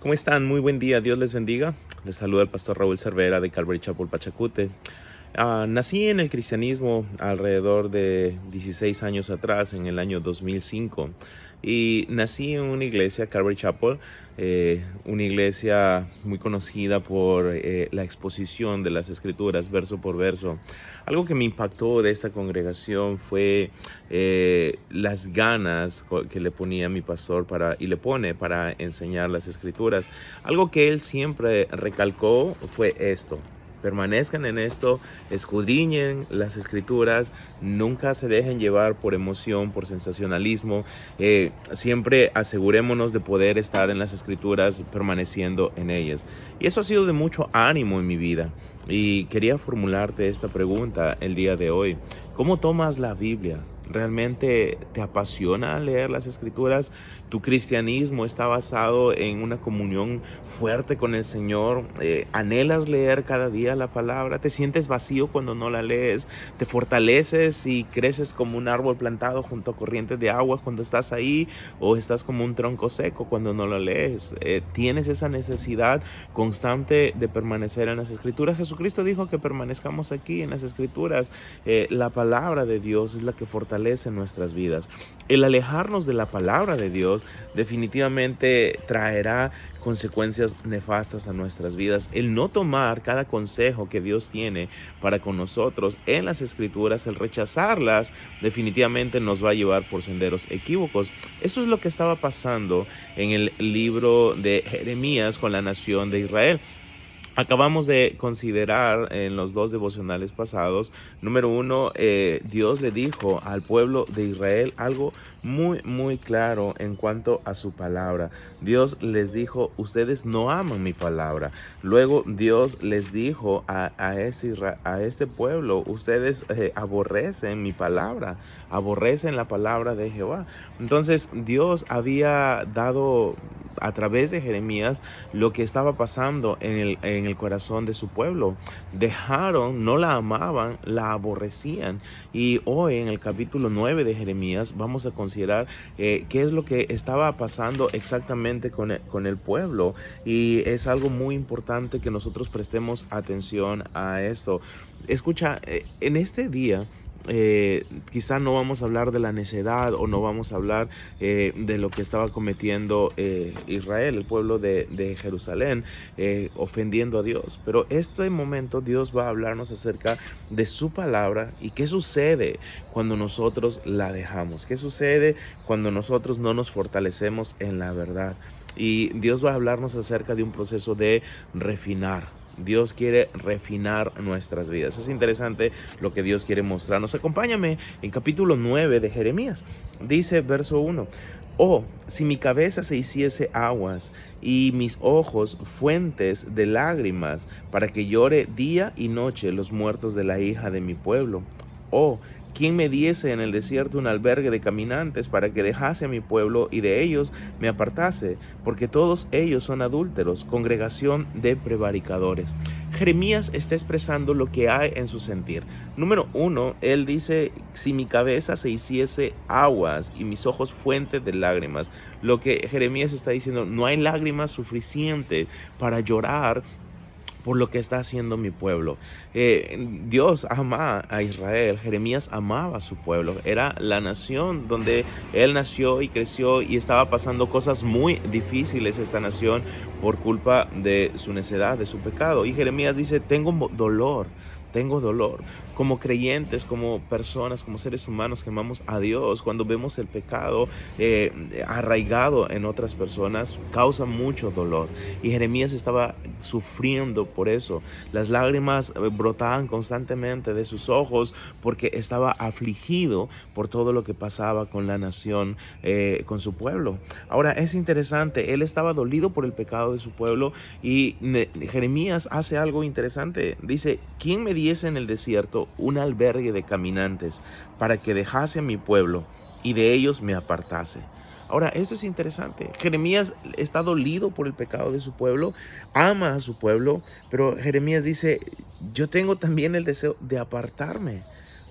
¿Cómo están? Muy buen día, Dios les bendiga. Les saluda el pastor Raúl Cervera de Calvary Chapel, Pachacute. Nací en el cristianismo alrededor de 16 años atrás, en el año 2005, y nací en una iglesia, Calvary Chapel, una iglesia muy conocida por la exposición de las escrituras verso por verso. Algo que me impactó de esta congregación fue las ganas que le ponía mi pastor y le pone para enseñar las escrituras. Algo que él siempre recalcó fue esto: permanezcan en esto, escudriñen las escrituras, nunca se dejen llevar por emoción, por sensacionalismo. Siempre asegurémonos de poder estar en las escrituras, permaneciendo en ellas. Y eso ha sido de mucho ánimo en mi vida. Y quería formularte esta pregunta el día de hoy: ¿cómo tomas la Biblia? ¿Realmente te apasiona leer las escrituras? ¿Tu cristianismo está basado en una comunión fuerte con el Señor? ¿Anhelas leer cada día la palabra? ¿Te sientes vacío cuando no la lees? ¿Te fortaleces y creces como un árbol plantado junto a corrientes de agua cuando estás ahí? ¿O estás como un tronco seco cuando no lo lees? ¿Tienes esa necesidad constante de permanecer en las escrituras? Jesucristo dijo que permanezcamos aquí en las escrituras. La palabra de Dios es la que fortalece nuestras vidas. El alejarnos de la palabra de Dios definitivamente traerá consecuencias nefastas a nuestras vidas. El no tomar cada consejo que Dios tiene para con nosotros en las escrituras, el rechazarlas, definitivamente nos va a llevar por senderos equívocos. Eso es lo que estaba pasando en el libro de Jeremías con la nación de Israel. Acabamos de considerar en los dos devocionales pasados, número uno, Dios le dijo al pueblo de Israel algo muy claro en cuanto a su palabra. Dios les dijo: ustedes no aman mi palabra. Luego Dios les dijo a este pueblo: ustedes aborrecen mi palabra, aborrecen la palabra de Jehová. Entonces Dios había dado a través de Jeremías lo que estaba pasando en el corazón de su pueblo. Dejaron, no la amaban, la aborrecían. Y hoy en el capítulo 9 de Jeremías vamos a considerar qué es lo que estaba pasando exactamente con el pueblo. Y es algo muy importante que nosotros prestemos atención a esto. Escucha, en este día quizá no vamos a hablar de la necedad, o no vamos a hablar de lo que estaba cometiendo Israel, el pueblo de Jerusalén, ofendiendo a Dios. Pero este momento Dios va a hablarnos acerca de su palabra y qué sucede cuando nosotros la dejamos, qué sucede cuando nosotros no nos fortalecemos en la verdad. Y Dios va a hablarnos acerca de un proceso de refinar. Dios quiere refinar nuestras vidas. Es interesante lo que Dios quiere mostrarnos. Acompáñame en capítulo 9 de Jeremías. Dice verso 1: oh, si mi cabeza se hiciese aguas y mis ojos fuentes de lágrimas, para que llore día y noche los muertos de la hija de mi pueblo. Oh, ¿quién me diese en el desierto un albergue de caminantes, para que dejase a mi pueblo y de ellos me apartase? Porque todos ellos son adúlteros, congregación de prevaricadores. Jeremías está expresando lo que hay en su sentir. Número uno, él dice: si mi cabeza se hiciese aguas y mis ojos fuentes de lágrimas. Lo que Jeremías está diciendo: no hay lágrimas suficientes para llorar por lo que está haciendo mi pueblo. Dios ama a Israel. Jeremías amaba a su pueblo. Era la nación donde él nació y creció, y estaba pasando cosas muy difíciles esta nación por culpa de su necedad, de su pecado. Y Jeremías dice: tengo dolor. Tengo dolor. Como creyentes, como personas, como seres humanos que amamos a Dios, cuando vemos el pecado arraigado en otras personas, causa mucho dolor. Y Jeremías estaba sufriendo por eso. Las lágrimas brotaban constantemente de sus ojos, porque estaba afligido por todo lo que pasaba con la nación, con su pueblo. Ahora es interesante, él estaba dolido por el pecado de su pueblo, y Jeremías hace algo interesante. Dice: ¿quién me diese en el desierto un albergue de caminantes, para que dejase a mi pueblo y de ellos me apartase? Ahora, esto es interesante. Jeremías está dolido por el pecado de su pueblo, ama a su pueblo, pero Jeremías dice: yo tengo también el deseo de apartarme.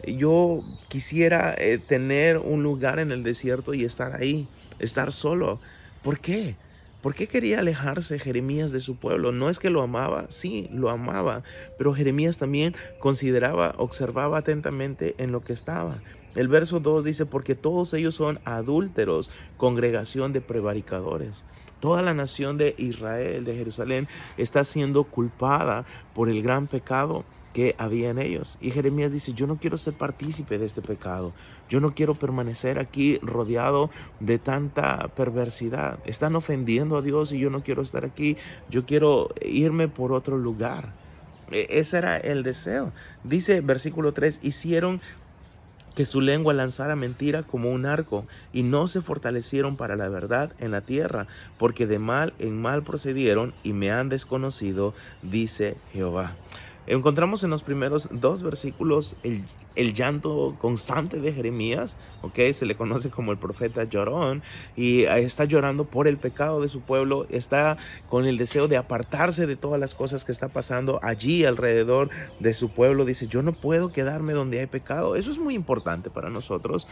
Yo quisiera tener un lugar en el desierto y estar ahí, estar solo. ¿Por qué? ¿Por qué quería alejarse Jeremías de su pueblo? No es que lo amaba, sí, lo amaba, pero Jeremías también consideraba, observaba atentamente en lo que estaba. El verso 2 dice, porque todos ellos son adúlteros, congregación de prevaricadores. Toda la nación de Israel, de Jerusalén, está siendo culpada por el gran pecado que había en ellos. Y Jeremías dice, yo no quiero ser partícipe de este pecado. Yo no quiero permanecer aquí rodeado de tanta perversidad. Están ofendiendo a Dios y yo no quiero estar aquí. Yo quiero irme por otro lugar. Ese era el deseo. Dice versículo 3, hicieron que su lengua lanzara mentira como un arco, y no se fortalecieron para la verdad en la tierra, porque de mal en mal procedieron y me han desconocido, dice Jehová. Encontramos en los primeros dos versículos el llanto constante de Jeremías, ¿ok? Se le conoce como el profeta llorón, y está llorando por el pecado de su pueblo, está con el deseo de apartarse de todas las cosas que está pasando allí alrededor de su pueblo. Dice, yo no puedo quedarme donde hay pecado. Eso es muy importante para nosotros.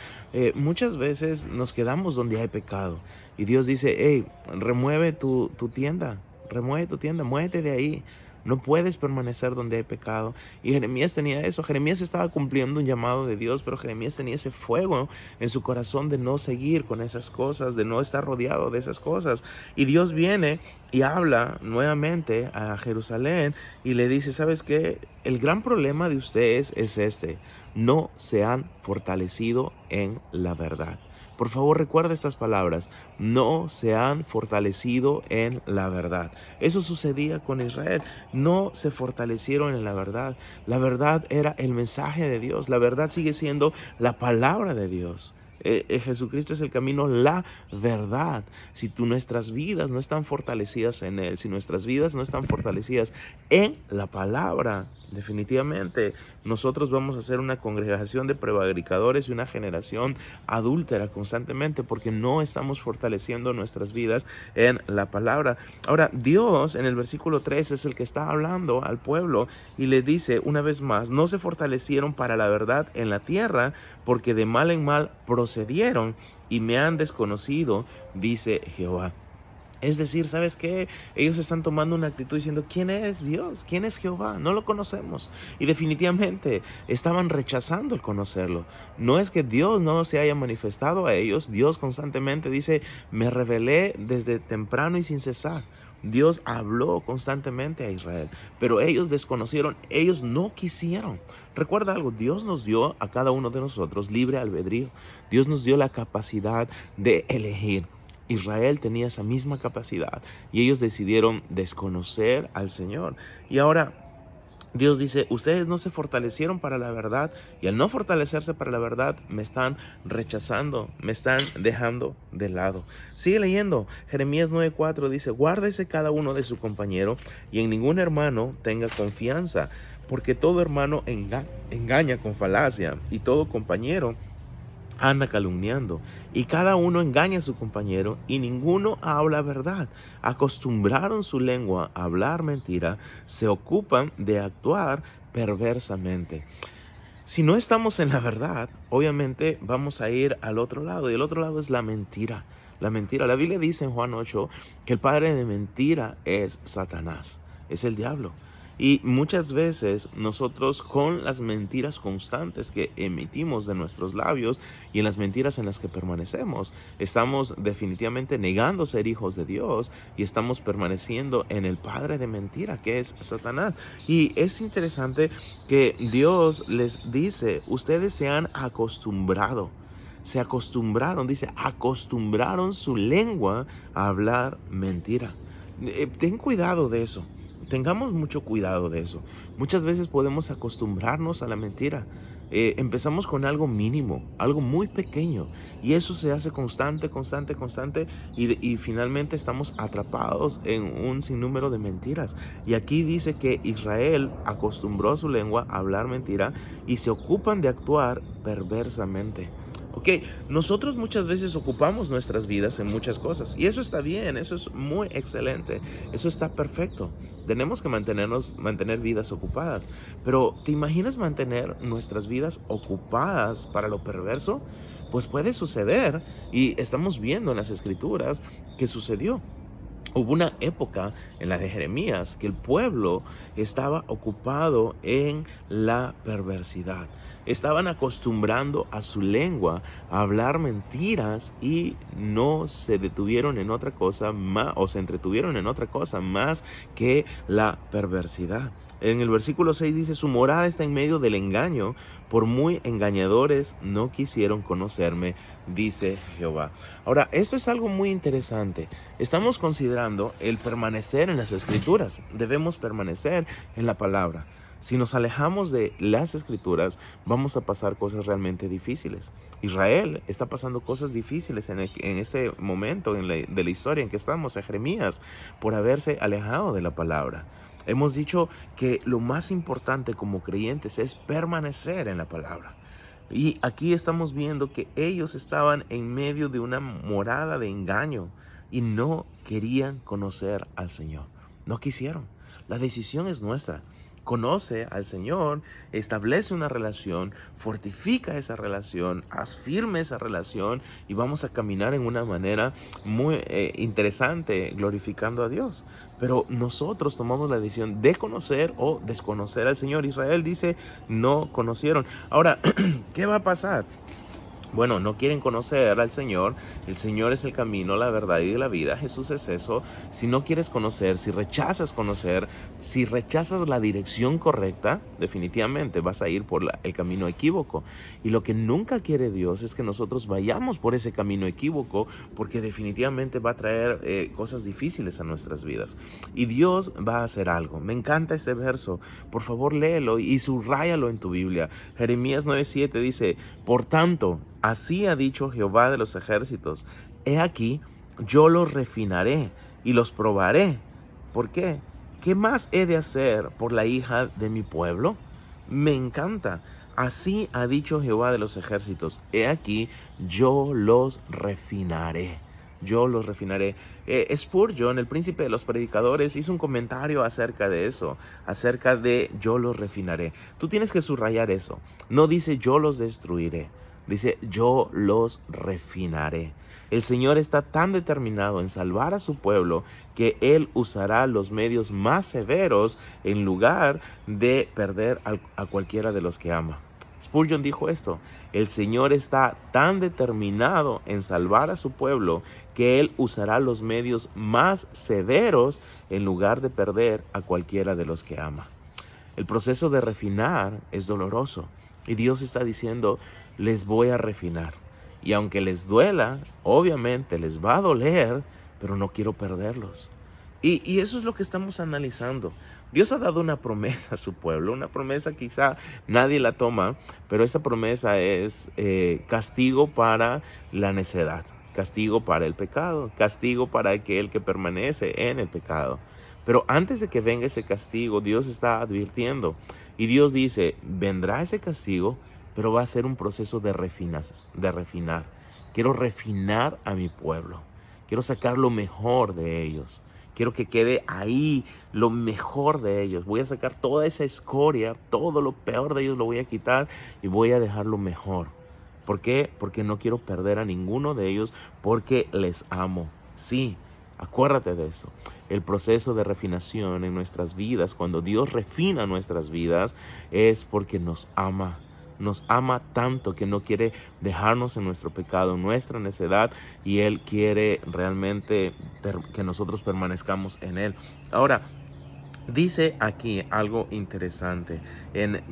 Muchas veces nos quedamos donde hay pecado y Dios dice, hey, remueve tu tienda, muévete de ahí. No puedes permanecer donde hay pecado. Y Jeremías tenía eso. Jeremías estaba cumpliendo un llamado de Dios, pero Jeremías tenía ese fuego en su corazón de no seguir con esas cosas, de no estar rodeado de esas cosas. Y Dios viene y habla nuevamente a Jerusalén y le dice, ¿sabes qué? El gran problema de ustedes es este: no se han fortalecido en la verdad. Por favor, recuerda estas palabras: no se han fortalecido en la verdad. Eso sucedía con Israel. No se fortalecieron en la verdad. La verdad era el mensaje de Dios. La verdad sigue siendo la palabra de Dios. Jesucristo es el camino, la verdad. Si nuestras vidas no están fortalecidas en Él, si nuestras vidas no están fortalecidas en la palabra, definitivamente nosotros vamos a ser una congregación de prevaricadores y una generación adúltera constantemente, porque no estamos fortaleciendo nuestras vidas en la palabra. Ahora, Dios en el versículo 3 es el que está hablando al pueblo y le dice una vez más, no se fortalecieron para la verdad en la tierra, porque de mal en mal procedieron y me han desconocido, dice Jehová. Es decir, ¿sabes qué? Ellos están tomando una actitud diciendo, ¿quién es Dios? ¿Quién es Jehová? No lo conocemos. Y definitivamente estaban rechazando el conocerlo. No es que Dios no se haya manifestado a ellos. Dios constantemente dice, me revelé desde temprano y sin cesar. Dios habló constantemente a Israel, pero ellos desconocieron, ellos no quisieron. Recuerda algo, Dios nos dio a cada uno de nosotros libre albedrío. Dios nos dio la capacidad de elegir. Israel tenía esa misma capacidad y ellos decidieron desconocer al Señor. Y ahora Dios dice, ustedes no se fortalecieron para la verdad, y al no fortalecerse para la verdad me están rechazando, me están dejando de lado. Sigue leyendo. Jeremías 9:4 dice, guárdese cada uno de su compañero y en ningún hermano tenga confianza, porque todo hermano engaña con falacia y todo compañero anda calumniando, y cada uno engaña a su compañero y ninguno habla verdad. Acostumbraron su lengua a hablar mentira, se ocupan de actuar perversamente. Si no estamos en la verdad, obviamente vamos a ir al otro lado, y el otro lado es la mentira. La mentira. La Biblia dice en Juan 8 que el padre de mentira es Satanás, es el diablo. Y muchas veces nosotros, con las mentiras constantes que emitimos de nuestros labios y en las mentiras en las que permanecemos, estamos definitivamente negando ser hijos de Dios y estamos permaneciendo en el padre de mentira, que es Satanás. Y es interesante que Dios les dice, ustedes se han acostumbrado. Se acostumbraron, dice, acostumbraron su lengua a hablar mentira. Ten cuidado de eso. Tengamos mucho cuidado de eso. Muchas veces podemos acostumbrarnos a la mentira. Empezamos con algo mínimo, algo muy pequeño, y eso se hace constante, y finalmente estamos atrapados en un sinnúmero de mentiras. Y aquí dice que Israel acostumbró su lengua a hablar mentira y se ocupan de actuar perversamente. Ok, nosotros muchas veces ocupamos nuestras vidas en muchas cosas y eso está bien, eso es muy excelente, eso está perfecto. Tenemos que mantener vidas ocupadas, pero ¿te imaginas mantener nuestras vidas ocupadas para lo perverso? Pues puede suceder, y estamos viendo en las escrituras que sucedió. Hubo una época en la de Jeremías que el pueblo estaba ocupado en la perversidad. Estaban acostumbrando a su lengua a hablar mentiras y no se detuvieron en otra cosa más, o se entretuvieron en otra cosa más que la perversidad. En el versículo 6 dice: su morada está en medio del engaño, por muy engañadores no quisieron conocerme, dice Jehová. Ahora, esto es algo muy interesante. Estamos considerando el permanecer en las Escrituras. Debemos permanecer en la palabra. Si nos alejamos de las Escrituras, vamos a pasar cosas realmente difíciles. Israel está pasando cosas difíciles en este momento de la historia en que estamos, en Jeremías, por haberse alejado de la palabra. Hemos dicho que lo más importante como creyentes es permanecer en la palabra. Y aquí estamos viendo que ellos estaban en medio de una morada de engaño y no querían conocer al Señor. No quisieron. La decisión es nuestra. Conoce al Señor, establece una relación, fortifica esa relación, haz firme esa relación y vamos a caminar en una manera muy interesante, glorificando a Dios. Pero nosotros tomamos la decisión de conocer o desconocer al Señor. Israel dice: no conocieron. Ahora, ¿qué va a pasar? Bueno, no quieren conocer al Señor. El Señor es el camino, la verdad y la vida. Jesús es eso. Si no quieres conocer, si rechazas conocer, si rechazas la dirección correcta, definitivamente vas a ir por el camino equívoco. Y lo que nunca quiere Dios es que nosotros vayamos por ese camino equívoco, porque definitivamente va a traer cosas difíciles a nuestras vidas. Y Dios va a hacer algo. Me encanta este verso. Por favor, léelo y subráyalo en tu Biblia. Jeremías 9:7 dice: por tanto, así ha dicho Jehová de los ejércitos: he aquí, yo los refinaré y los probaré. ¿Por qué? ¿Qué más he de hacer por la hija de mi pueblo? Me encanta. Así ha dicho Jehová de los ejércitos: he aquí, yo los refinaré. Yo los refinaré. Spurgeon, el príncipe de los predicadores, hizo un comentario acerca de eso, acerca de yo los refinaré. Tú tienes que subrayar eso. No dice yo los destruiré, dice yo los refinaré. El Señor está tan determinado en salvar a su pueblo que Él usará los medios más severos en lugar de perder a cualquiera de los que ama. Spurgeon dijo esto: el Señor está tan determinado en salvar a su pueblo que Él usará los medios más severos en lugar de perder a cualquiera de los que ama. El proceso de refinar es doloroso y Dios está diciendo: les voy a refinar. Y aunque les duela, obviamente les va a doler, pero no quiero perderlos. Y eso es lo que estamos analizando. Dios ha dado una promesa a su pueblo, una promesa quizá nadie la toma, pero esa promesa es castigo para la necedad, castigo para el pecado, castigo para aquel que permanece en el pecado. Pero antes de que venga ese castigo, Dios está advirtiendo y Dios dice: vendrá ese castigo, pero va a ser un proceso de refinar. Quiero refinar a mi pueblo, quiero sacar lo mejor de ellos. Quiero que quede ahí lo mejor de ellos. Voy a sacar toda esa escoria, todo lo peor de ellos lo voy a quitar y voy a dejar lo mejor. ¿Por qué? Porque no quiero perder a ninguno de ellos, porque les amo. Sí, acuérdate de eso. El proceso de refinación en nuestras vidas, cuando Dios refina nuestras vidas, es porque nos ama. Nos ama tanto que no quiere dejarnos en nuestro pecado, en nuestra necedad, y Él quiere realmente que nosotros permanezcamos en Él. Ahora, dice aquí algo interesante.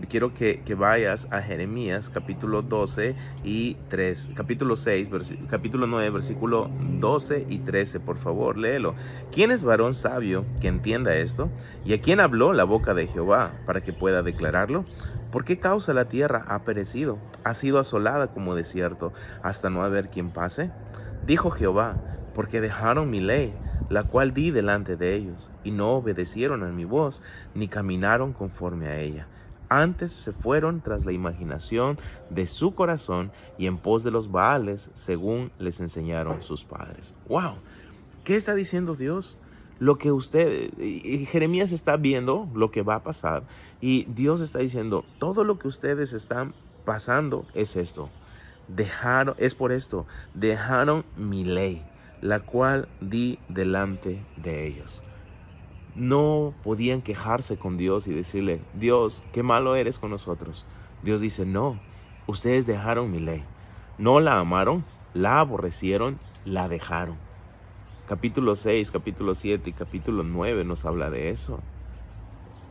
Quiero que vayas a Jeremías capítulo 12 y 3, capítulo 6, capítulo 9, versículo 12 y 13, por favor, léelo. ¿Quién es varón sabio que entienda esto? ¿Y a quién habló la boca de Jehová para que pueda declararlo? ¿Por qué causa la tierra ha perecido? Ha sido asolada como desierto, hasta no haber quien pase. Dijo Jehová: porque dejaron mi ley, la cual di delante de ellos, y no obedecieron a mi voz, ni caminaron conforme a ella. Antes se fueron tras la imaginación de su corazón y en pos de los Baales, según les enseñaron sus padres. ¡Wow! ¿Qué está diciendo Dios? Lo que Jeremías está viendo lo que va a pasar, y Dios está diciendo: todo lo que ustedes están pasando es esto. Es por esto, dejaron mi ley, la cual di delante de ellos. No podían quejarse con Dios y decirle, Dios, qué malo eres con nosotros. Dios dice, no, ustedes dejaron mi ley. No la amaron, la aborrecieron, la dejaron. Capítulo 6, capítulo 7 y capítulo 9 nos habla de eso.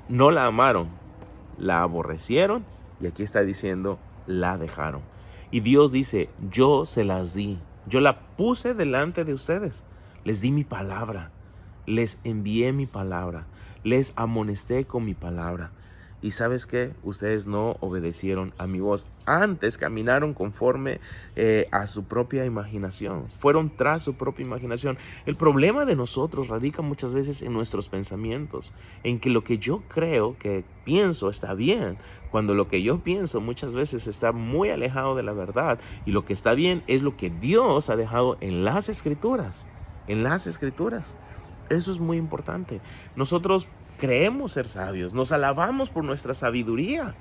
No la amaron, la aborrecieron y aquí está diciendo, la dejaron. Y Dios dice, yo se las di, yo la puse delante de ustedes, les di mi palabra. Les envié mi palabra, les amonesté con mi palabra. Y ¿sabes qué? Ustedes no obedecieron a mi voz. Antes caminaron conforme a su propia imaginación. Fueron tras su propia imaginación. El problema de nosotros radica muchas veces en nuestros pensamientos. En que lo que yo creo, que pienso, está bien. Cuando lo que yo pienso muchas veces está muy alejado de la verdad. Y lo que está bien es lo que Dios ha dejado en las Escrituras. En las Escrituras. Eso es muy importante. Nosotros creemos ser sabios, nos alabamos por nuestra sabiduría.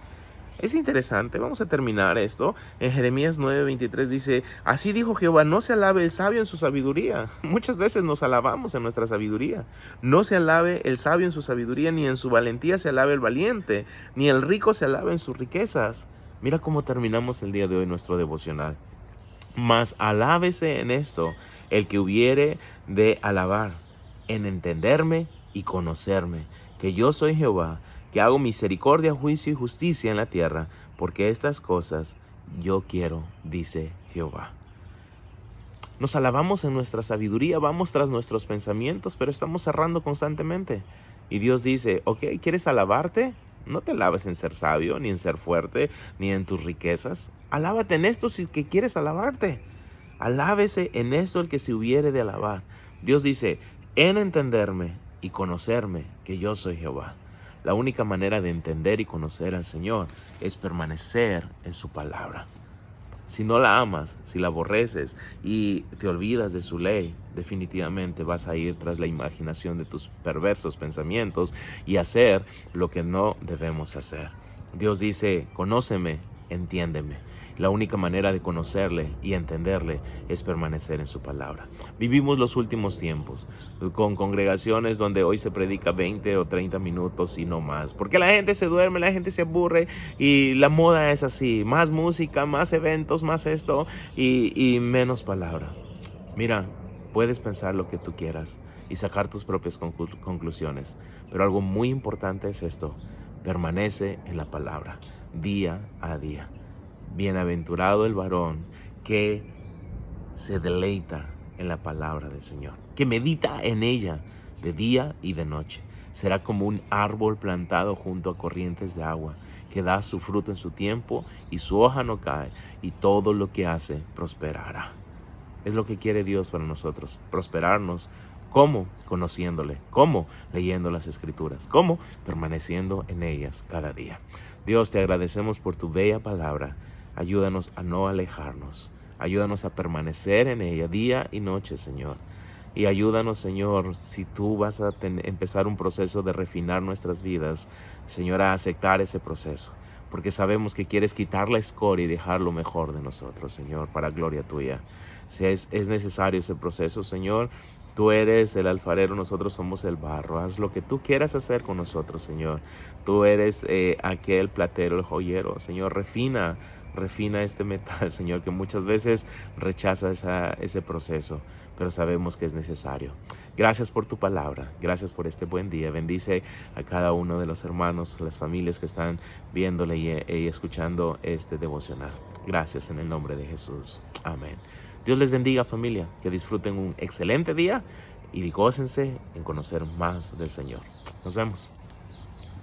Es interesante, vamos a terminar esto. En Jeremías 9:23 dice, así dijo Jehová, no se alabe el sabio en su sabiduría. Muchas veces nos alabamos en nuestra sabiduría. No se alabe el sabio en su sabiduría, ni en su valentía se alabe el valiente, ni el rico se alabe en sus riquezas. Mira cómo terminamos el día de hoy nuestro devocional. Mas alábese en esto el que hubiere de alabar, en entenderme y conocerme, que yo soy Jehová, que hago misericordia, juicio y justicia en la tierra, porque estas cosas yo quiero, dice Jehová. Nos alabamos en nuestra sabiduría, vamos tras nuestros pensamientos, pero estamos errando constantemente. Y Dios dice, ok, ¿quieres alabarte? No te alabes en ser sabio, ni en ser fuerte, ni en tus riquezas. Alábate en esto si que quieres alabarte. Alábese en esto el que se hubiere de alabar. Dios dice, en entenderme y conocerme que yo soy Jehová. La única manera de entender y conocer al Señor es permanecer en su palabra. Si no la amas, si la aborreces y te olvidas de su ley, definitivamente vas a ir tras la imaginación de tus perversos pensamientos y hacer lo que no debemos hacer. Dios dice, conóceme, entiéndeme. La única manera de conocerle y entenderle es permanecer en su palabra. Vivimos los últimos tiempos con congregaciones donde hoy se predica 20 o 30 minutos y no más. Porque la gente se duerme, la gente se aburre y la moda es así. Más música, más eventos, más esto y menos palabra. Mira, puedes pensar lo que tú quieras y sacar tus propias conclusiones. Pero algo muy importante es esto. Permanece en la palabra día a día. Bienaventurado el varón que se deleita en la palabra del Señor, que medita en ella de día y de noche. Será como un árbol plantado junto a corrientes de agua, que da su fruto en su tiempo y su hoja no cae, y todo lo que hace prosperará. Es lo que quiere Dios para nosotros, prosperarnos. ¿Cómo? Conociéndole. ¿Cómo? Leyendo las Escrituras. ¿Cómo? Permaneciendo en ellas cada día. Dios, te agradecemos por tu bella palabra. Ayúdanos a no alejarnos. Ayúdanos a permanecer en ella día y noche, Señor. Y ayúdanos, Señor, si tú vas a empezar un proceso de refinar nuestras vidas, Señor, a aceptar ese proceso. Porque sabemos que quieres quitar la escoria y dejar lo mejor de nosotros, Señor, para gloria tuya. Si es necesario ese proceso, Señor, tú eres el alfarero, nosotros somos el barro. Haz lo que tú quieras hacer con nosotros, Señor. Tú eres aquel platero, el joyero. Señor, refina este metal, Señor, que muchas veces rechaza ese proceso, pero sabemos que es necesario. Gracias por tu palabra, gracias por este buen día. Bendice a cada uno de los hermanos, las familias que están viéndole y escuchando este devocional. Gracias en el nombre de Jesús. Amén. Dios les bendiga, familia, que disfruten un excelente día y gócense en conocer más del Señor. Nos vemos.